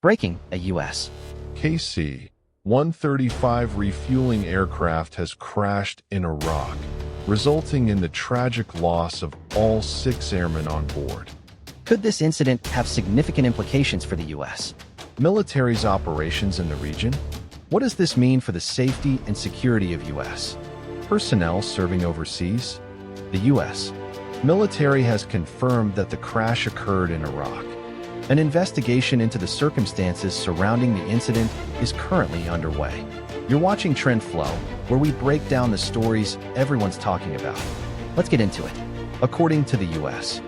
Breaking a U.S. KC-135 refueling aircraft has crashed in Iraq, resulting in the tragic loss of all 6 airmen on board. Could this incident have significant implications for the U.S. military's operations in the region? What does this mean for the safety and security of U.S. personnel serving overseas? The U.S. military has confirmed that the crash occurred in Iraq. An investigation into the circumstances surrounding the incident is currently underway. You're watching Trend Flow, where we break down the stories everyone's talking about. Let's get into it. According to the U.S.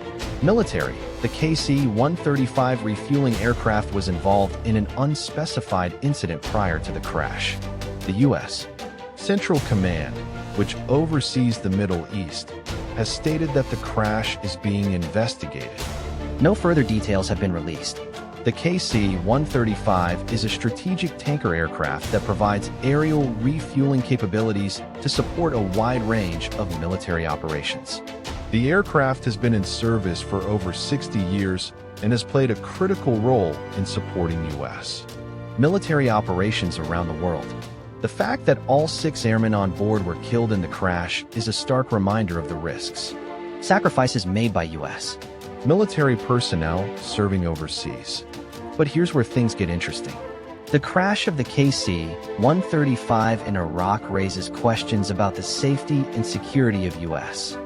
military, the KC-135 refueling aircraft was involved in an unspecified incident prior to the crash. The U.S. Central Command, which oversees the Middle East, has stated that the crash is being investigated. No further details have been released. The KC-135 is a strategic tanker aircraft that provides aerial refueling capabilities to support a wide range of military operations. The aircraft has been in service for over 60 years and has played a critical role in supporting U.S. military operations around the world. The fact that all 6 airmen on board were killed in the crash is a stark reminder of the risks. Sacrifices made by U.S. military personnel serving overseas. But here's where things get interesting. The crash of the KC-135 in Iraq raises questions about the safety and security of U.S.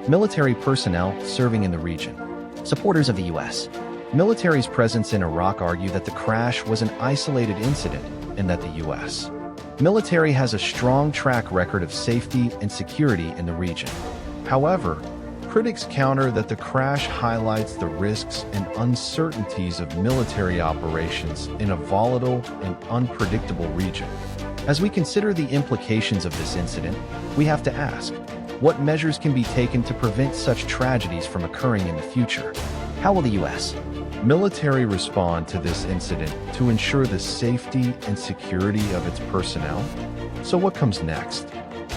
military personnel serving in the region. Supporters of the U.S. military's presence in Iraq argue that the crash was an isolated incident and that the U.S. military has a strong track record of safety and security in the region. However, critics counter that the crash highlights the risks and uncertainties of military operations in a volatile and unpredictable region. As we consider the implications of this incident, we have to ask, what measures can be taken to prevent such tragedies from occurring in the future? How will the U.S. military respond to this incident to ensure the safety and security of its personnel? So what comes next?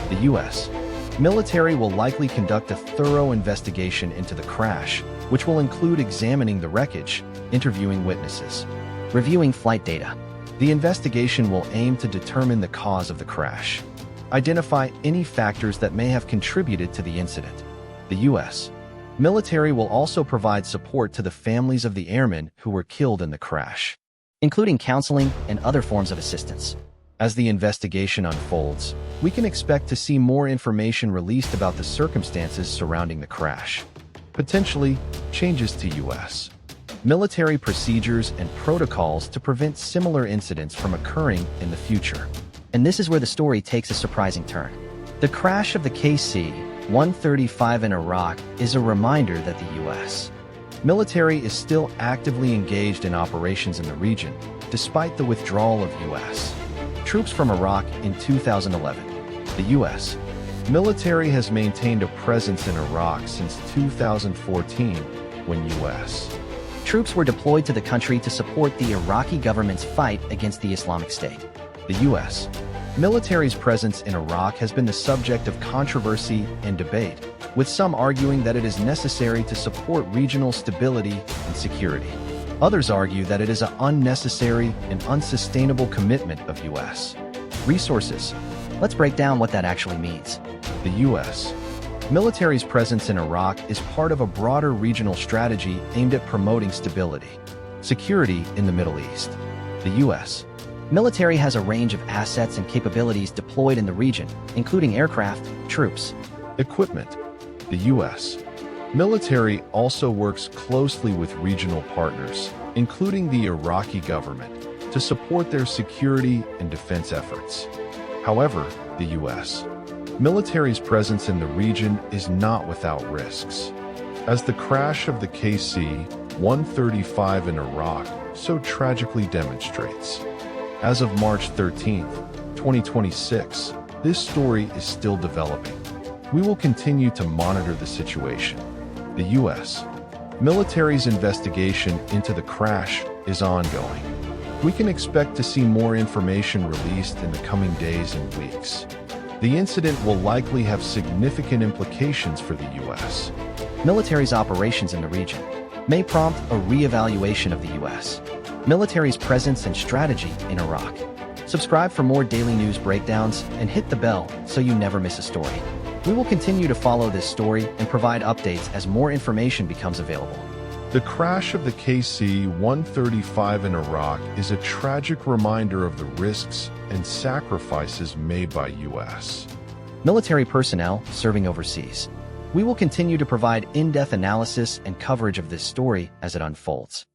The U.S. military will likely conduct a thorough investigation into the crash, which will include examining the wreckage, interviewing witnesses, reviewing flight data. The investigation will aim to determine the cause of the crash, identify any factors that may have contributed to the incident. The U.S. military will also provide support to the families of the airmen who were killed in the crash, including counseling and other forms of assistance. As the investigation unfolds, we can expect to see more information released about the circumstances surrounding the crash. Potentially, changes to U.S. military procedures and protocols to prevent similar incidents from occurring in the future. And this is where the story takes a surprising turn. The crash of the KC-135 in Iraq is a reminder that the U.S. military is still actively engaged in operations in the region, despite the withdrawal of U.S. troops from Iraq in 2011. The U.S. military has maintained a presence in Iraq since 2014, when U.S. troops were deployed to the country to support the Iraqi government's fight against the Islamic State. The U.S. military's presence in Iraq has been the subject of controversy and debate, with some arguing that it is necessary to support regional stability and security. Others argue that it is an unnecessary and unsustainable commitment of U.S. resources. Let's break down what that actually means. The U.S. military's presence in Iraq is part of a broader regional strategy aimed at promoting stability, security in the Middle East. The U.S. military has a range of assets and capabilities deployed in the region, including aircraft, troops, equipment. The U.S. military also works closely with regional partners, including the Iraqi government, to support their security and defense efforts. However, the U.S. military's presence in the region is not without risks. As the crash of the KC-135 in Iraq so tragically demonstrates. As of March 13, 2026, this story is still developing. We will continue to monitor the situation. The U.S. military's investigation into the crash is ongoing. We can expect to see more information released in the coming days and weeks. The incident will likely have significant implications for the U.S. military's operations in the region, may prompt a re-evaluation of the U.S. military's presence and strategy in Iraq. Subscribe for more daily news breakdowns and hit the bell so you never miss a story. We will continue to follow this story and provide updates as more information becomes available. The crash of the KC-135 in Iraq is a tragic reminder of the risks and sacrifices made by U.S. military personnel serving overseas. We will continue to provide in-depth analysis and coverage of this story as it unfolds.